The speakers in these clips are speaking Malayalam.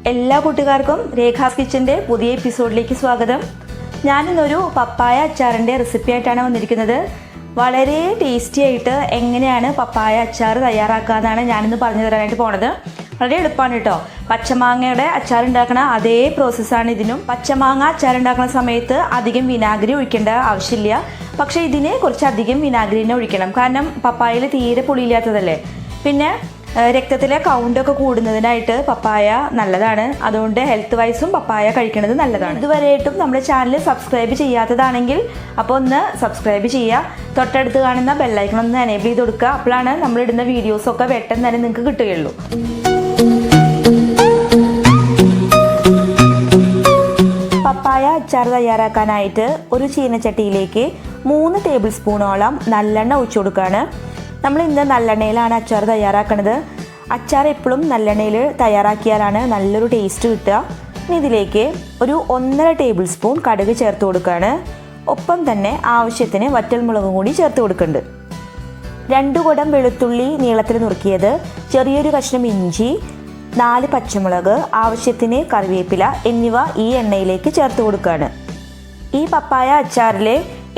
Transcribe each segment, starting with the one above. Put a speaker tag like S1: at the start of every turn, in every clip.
S1: എല്ലാ കൂട്ടുകാർക്കും രേഖാസ് കിച്ചൻ്റെ പുതിയ എപ്പിസോഡിലേക്ക് സ്വാഗതം. ഞാനിന്നൊരു പപ്പായ അച്ചാറിൻ്റെ റെസിപ്പി ആയിട്ടാണ് വന്നിരിക്കുന്നത്. വളരെ ടേസ്റ്റി ആയിട്ട് എങ്ങനെയാണ് പപ്പായ അച്ചാർ തയ്യാറാക്കാമെന്നാണ് ഞാനിന്ന് പറഞ്ഞു തരാനായിട്ട് പോണത്. വളരെ എളുപ്പമാണ് കേട്ടോ. പച്ചമാങ്ങയുടെ അച്ചാർ ഉണ്ടാക്കുന്ന അതേ പ്രോസസ്സാണ് ഇതിനും. പച്ചമാങ്ങ അച്ചാർ ഉണ്ടാക്കുന്ന സമയത്ത് അധികം വിനാഗിരി ഒഴിക്കേണ്ട ആവശ്യമില്ല. പക്ഷേ ഇതിന് കുറച്ചധികം വിനാഗിരിനെ ഒഴിക്കണം. കാരണം പപ്പായയിൽ തീരെ പുളിയില്ലാത്തതല്ലേ. പിന്നെ രക്തത്തിലെ കൗണ്ടൊക്കെ കൂടുന്നതിനായിട്ട് പപ്പായ നല്ലതാണ്. അതുകൊണ്ട് ഹെൽത്ത് വൈസും പപ്പായ കഴിക്കുന്നത് നല്ലതാണ്. ഇതുവരെയായിട്ടും നമ്മുടെ ചാനൽ സബ്സ്ക്രൈബ് ചെയ്യാത്തതാണെങ്കിൽ അപ്പോൾ ഒന്ന് സബ്സ്ക്രൈബ് ചെയ്യുക. തൊട്ടടുത്ത് കാണുന്ന ബെല്ലൈക്കൺ ഒന്ന് എനേബിൾ ചെയ്ത് കൊടുക്കുക. അപ്പോഴാണ് നമ്മളിടുന്ന വീഡിയോസൊക്കെ പെട്ടെന്ന് തന്നെ നിങ്ങൾക്ക് കിട്ടുകയുള്ളൂ. പപ്പായ അച്ചാർ തയ്യാറാക്കാനായിട്ട് ഒരു ചീനച്ചട്ടിയിലേക്ക് 3 ടേബിൾ സ്പൂണോളം നല്ലെണ്ണ ഒഴിച്ചു കൊടുക്കുകയാണ്. നമ്മൾ ഇന്ന് നല്ലെണ്ണയിലാണ് അച്ചാർ തയ്യാറാക്കുന്നത്. അച്ചാർ എപ്പോഴും നല്ലെണ്ണയിൽ തയ്യാറാക്കിയാലാണ് നല്ലൊരു ടേസ്റ്റ് കിട്ടുക. ഇനി ഇതിലേക്ക് ഒരു 1.5 ടേബിൾ സ്പൂൺ കടുക് ചേർത്ത് കൊടുക്കുകയാണ്. ഒപ്പം തന്നെ ആവശ്യത്തിന് വറ്റൽമുളകും കൂടി ചേർത്ത് കൊടുക്കുന്നുണ്ട്. 2 കുടം വെളുത്തുള്ളി നീളത്തിൽ നുറുക്കിയത്, ചെറിയൊരു കഷ്ണം ഇഞ്ചി, 4 പച്ചമുളക്, ആവശ്യത്തിന് കറിവേപ്പില എന്നിവ ഈ എണ്ണയിലേക്ക് ചേർത്ത് കൊടുക്കുകയാണ്. ഈ പപ്പായ അച്ചാറിൽ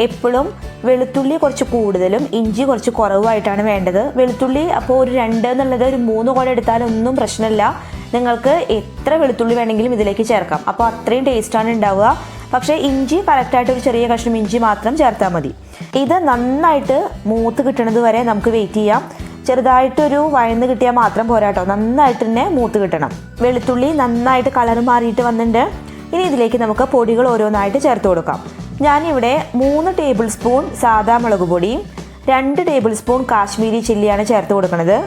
S1: എപ്പോഴും വെളുത്തുള്ളി കുറച്ച് കൂടുതലും ഇഞ്ചി കുറച്ച് കുറവായിട്ടാണ് വേണ്ടത്. വെളുത്തുള്ളി അപ്പോൾ ഒരു 2 എന്നുള്ളത് ഒരു 3 കുടം എടുത്താലൊന്നും പ്രശ്നമില്ല. നിങ്ങൾക്ക് എത്ര വെളുത്തുള്ളി വേണമെങ്കിലും ഇതിലേക്ക് ചേർക്കാം. അപ്പോൾ അത്രയും ടേസ്റ്റാണ് ഉണ്ടാവുക. പക്ഷേ ഇഞ്ചി കറക്റ്റായിട്ട് ഒരു ചെറിയ കഷ്ണം ഇഞ്ചി മാത്രം ചേർത്താൽ മതി. ഇത് നന്നായിട്ട് മൂത്ത് കിട്ടണത് വരെ നമുക്ക് വെയിറ്റ് ചെയ്യാം. ചെറുതായിട്ടൊരു വഴന്ന് കിട്ടിയാൽ മാത്രം പോരാട്ടോ, നന്നായിട്ട് തന്നെ മൂത്ത് കിട്ടണം. വെളുത്തുള്ളി നന്നായിട്ട് കളർ മാറിയിട്ട് വന്നിട്ടുണ്ട്. ഇനി ഇതിലേക്ക് നമുക്ക് പൊടികൾ ഓരോന്നായിട്ട് ചേർത്ത് കൊടുക്കാം. ഞാനിവിടെ 3 ടേബിൾ സ്പൂൺ സാദാ മുളക് പൊടിയും 2 ടേബിൾ സ്പൂൺ കാശ്മീരി ചില്ലിയാണ് ചേർത്ത് കൊടുക്കുന്നത്.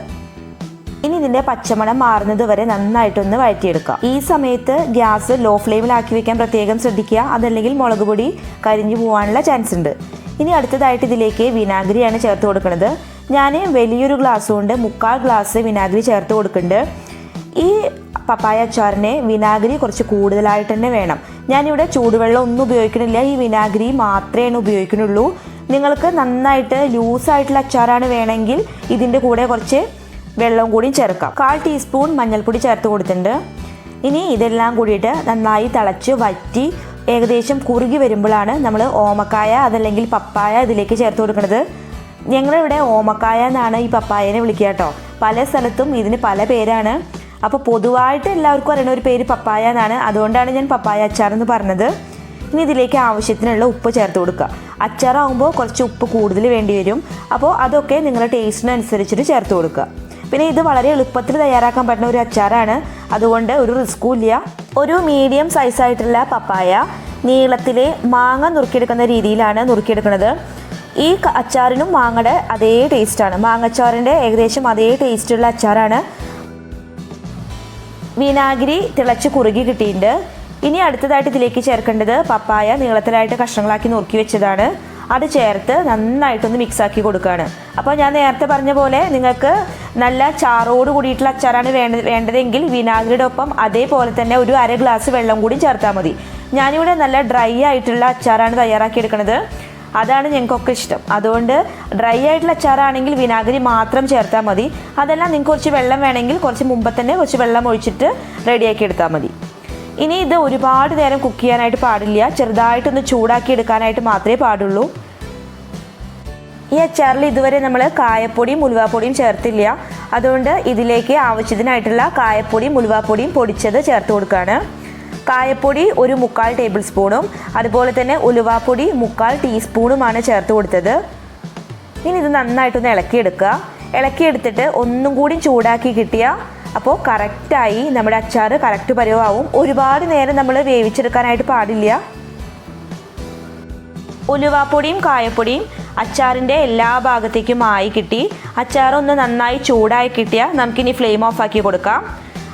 S1: ഇനി ഇതിൻ്റെ പച്ചമണം മാറുന്നത് വരെ നന്നായിട്ടൊന്ന് വഴറ്റിയെടുക്കാം. ഈ സമയത്ത് ഗ്യാസ് ലോ ഫ്ലെയിമിലാക്കി വെക്കാൻ പ്രത്യേകം ശ്രദ്ധിക്കുക. അതല്ലെങ്കിൽ മുളക് പൊടി കരിഞ്ഞു പോകാനുള്ള ചാൻസ് ഉണ്ട്. ഇനി അടുത്തതായിട്ട് ഇതിലേക്ക് വിനാഗിരിയാണ് ചേർത്ത് കൊടുക്കുന്നത്. ഞാൻ വലിയൊരു ഗ്ലാസ് കൊണ്ട് 3/4 ഗ്ലാസ് വിനാഗിരി ചേർത്ത് കൊടുക്കുന്നുണ്ട്. ഈ പപ്പായ അച്ചാറിന് വിനാഗിരി കുറച്ച് കൂടുതലായിട്ട് തന്നെ വേണം. ഞാനിവിടെ ചൂടുവെള്ളം ഒന്നും ഉപയോഗിക്കണില്ല, ഈ വിനാഗിരി മാത്രമേ ഉപയോഗിക്കുന്നുള്ളൂ. നിങ്ങൾക്ക് നന്നായിട്ട് ലൂസായിട്ടുള്ള അച്ചാറാണ് വേണമെങ്കിൽ ഇതിൻ്റെ കൂടെ കുറച്ച് വെള്ളം കൂടി ചേർക്കാം. 1/4 ടീസ്പൂൺ മഞ്ഞൾപ്പൊടി ചേർത്ത് കൊടുത്തിട്ടുണ്ട്. ഇനി ഇതെല്ലാം കൂടിയിട്ട് നന്നായി തിളച്ച് വറ്റി ഏകദേശം കുറുകി വരുമ്പോഴാണ് നമ്മൾ ഓമക്കായ അതല്ലെങ്കിൽ പപ്പായ ഇതിലേക്ക് ചേർത്ത് കൊടുക്കുന്നത്. ഞങ്ങളിവിടെ ഓമക്കായ എന്നാണ് ഈ പപ്പായനെ വിളിക്കുക കേട്ടോ. പല സ്ഥലത്തും ഇതിന് പല പേരാണ്. അപ്പോൾ പൊതുവായിട്ട് എല്ലാവർക്കും അറിയുന്ന ഒരു പേര് പപ്പായ എന്നാണ്. അതുകൊണ്ടാണ് ഞാൻ പപ്പായ അച്ചാർ എന്ന് പറഞ്ഞത്. ഇനി ഇതിലേക്ക് ആവശ്യത്തിനുള്ള ഉപ്പ് ചേർത്ത് കൊടുക്കുക. അച്ചാറാകുമ്പോൾ കുറച്ച് ഉപ്പ് കൂടുതൽ വേണ്ടി വരും. അപ്പോൾ അതൊക്കെ നിങ്ങളുടെ ടേസ്റ്റിനനുസരിച്ചിട്ട് ചേർത്ത് കൊടുക്കുക. പിന്നെ ഇത് വളരെ എളുപ്പത്തിൽ തയ്യാറാക്കാൻ പറ്റുന്ന ഒരു അച്ചാറാണ്. അതുകൊണ്ട് ഒരു റിസ്ക്കും ഇല്ല. ഒരു മീഡിയം സൈസായിട്ടുള്ള പപ്പായ നീളത്തിൽ മാങ്ങ നുറുക്കിയെടുക്കുന്ന രീതിയിലാണ് നുറുക്കിയെടുക്കുന്നത്. ഈ അച്ചാറിനും മാങ്ങയുടെ അതേ ടേസ്റ്റാണ്. മാങ്ങച്ചാറിൻ്റെ ഏകദേശം അതേ ടേസ്റ്റുള്ള അച്ചാറാണ്. വിനാഗിരി തിളച്ച് കുറുകി കിട്ടിയിട്ടുണ്ട്. ഇനി അടുത്തതായിട്ട് ഇതിലേക്ക് ചേർക്കേണ്ടത് പപ്പായ നീളത്തിലായിട്ട് കഷ്ണങ്ങളാക്കി നുറുക്കി വെച്ചതാണ്. അത് ചേർത്ത് നന്നായിട്ടൊന്ന് മിക്സാക്കി കൊടുക്കുകയാണ്. അപ്പോൾ ഞാൻ നേരത്തെ പറഞ്ഞ പോലെ നിങ്ങൾക്ക് നല്ല ചാറോട് കൂടിയിട്ടുള്ള അച്ചാറാണ് വേണ്ടതെങ്കിൽ വിനാഗിരിയുടെ ഒപ്പം അതേപോലെ തന്നെ ഒരു 1/2 ഗ്ലാസ് വെള്ളം കൂടി ചേർത്താൽ മതി. ഞാനിവിടെ നല്ല ഡ്രൈ ആയിട്ടുള്ള അച്ചാറാണ് തയ്യാറാക്കിയെടുക്കുന്നത്. അതാണ് ഞങ്ങൾക്കൊക്കെ ഇഷ്ടം. അതുകൊണ്ട് ഡ്രൈ ആയിട്ടുള്ള അച്ചാറാണെങ്കിൽ വിനാഗിരി മാത്രം ചേർത്താൽ മതി. അതെല്ലാം നിങ്ങൾക്ക് കുറച്ച് വെള്ളം വേണമെങ്കിൽ കുറച്ച് മുമ്പ് തന്നെ കുറച്ച് വെള്ളം ഒഴിച്ചിട്ട് റെഡിയാക്കി എടുത്താൽ മതി. ഇനി ഇത് ഒരുപാട് നേരം കുക്ക് ചെയ്യാനായിട്ട് പാടില്ല. ചെറുതായിട്ടൊന്ന് ചൂടാക്കി എടുക്കാനായിട്ട് മാത്രമേ പാടുള്ളൂ. ഈ അച്ചാറിൽ ഇതുവരെ നമ്മൾ കായപ്പൊടിയും ഉലുവാപ്പൊടിയും ചേർത്തില്ല. അതുകൊണ്ട് ഇതിലേക്ക് ആവശ്യത്തിനായിട്ടുള്ള കായപ്പൊടിയും ഉലുവാപ്പൊടിയും പൊടിച്ചത് ചേർത്ത് കൊടുക്കുകയാണ്. കായപ്പൊടി ഒരു 3/4 ടേബിൾ സ്പൂണും അതുപോലെ തന്നെ ഉലുവാപ്പൊടി 3/4 ടീസ്പൂണുമാണ് ചേർത്ത് കൊടുത്തത്. ഇനി ഇത് നന്നായിട്ടൊന്ന് ഇളക്കിയെടുക്കുക. ഇളക്കിയെടുത്തിട്ട് ഒന്നും കൂടി ചൂടാക്കി കിട്ടിയാൽ അപ്പോൾ കറക്റ്റായി നമ്മുടെ അച്ചാർ കറക്റ്റ് പരുവാവും. ഒരുപാട് നേരം നമ്മൾ വേവിച്ചെടുക്കാനായിട്ട് പാടില്ല. ഉലുവാപ്പൊടിയും കായപ്പൊടിയും അച്ചാറിൻ്റെ എല്ലാ ഭാഗത്തേക്കും ആയി കിട്ടി. അച്ചാറൊന്ന് നന്നായി ചൂടായി കിട്ടിയാൽ നമുക്കിനി ഫ്ലെയിം ഓഫ് ആക്കി കൊടുക്കാം.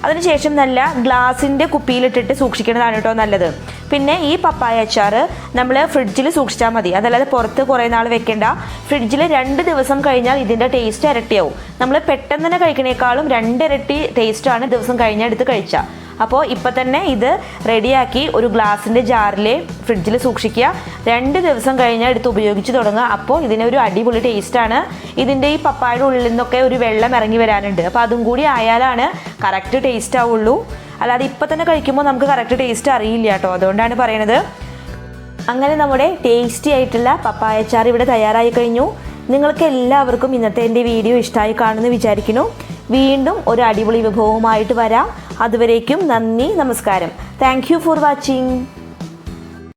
S1: അതിനുശേഷം നല്ല ഗ്ലാസിൻ്റെ കുപ്പിയിലിട്ടിട്ട് സൂക്ഷിക്കുന്നതാണ് കേട്ടോ നല്ലത്. പിന്നെ ഈ പപ്പായ അച്ചാർ നമ്മൾ ഫ്രിഡ്ജിൽ സൂക്ഷിച്ചാൽ മതി. അതല്ലാതെ പുറത്ത് കുറേ നാൾ വെക്കേണ്ട. ഫ്രിഡ്ജിൽ 2 ദിവസം കഴിഞ്ഞാൽ ഇതിൻ്റെ ടേസ്റ്റ് ഇരട്ടിയാവും. നമ്മൾ പെട്ടെന്ന് തന്നെ കഴിക്കണേക്കാളും 2 ഇരട്ടി ടേസ്റ്റാണ് ദിവസം കഴിഞ്ഞാൽ എടുത്ത് കഴിച്ചാൽ. അപ്പോൾ ഇപ്പം തന്നെ ഇത് റെഡിയാക്കി ഒരു ഗ്ലാസിൻ്റെ ജാറിൽ ഫ്രിഡ്ജിൽ സൂക്ഷിക്കുക. 2 ദിവസം കഴിഞ്ഞാൽ എടുത്ത് ഉപയോഗിച്ച് തുടങ്ങുക. അപ്പോൾ ഇതിനൊരു അടിപൊളി ടേസ്റ്റാണ്. ഇതിൻ്റെ ഈ പപ്പായയുടെ ഉള്ളിൽ നിന്നൊക്കെ ഒരു വെള്ളം ഇറങ്ങി വരാനുണ്ട്. അപ്പോൾ അതും കൂടി ആയാലാണ് കറക്റ്റ് ടേസ്റ്റ് ആവുള്ളൂ. അല്ലാതെ ഇപ്പം തന്നെ കഴിക്കുമ്പോൾ നമുക്ക് കറക്റ്റ് ടേസ്റ്റ് അറിയില്ല കേട്ടോ, അതുകൊണ്ടാണ് പറയണത്. അങ്ങനെ നമ്മുടെ ടേസ്റ്റി ആയിട്ടുള്ള പപ്പായ അച്ചാർ ഇവിടെ തയ്യാറായി കഴിഞ്ഞു. നിങ്ങൾക്ക് എല്ലാവർക്കും ഇന്നത്തെ എൻ്റെ വീഡിയോ ഇഷ്ടമായി കാണുമെന്ന് വിചാരിക്കുന്നു. വീണ്ടും ഒരു അടിപൊളി വിഭവവുമായിട്ട് വരാം. അതുവരേക്കും നന്ദി, നമസ്കാരം. Thank you for watching.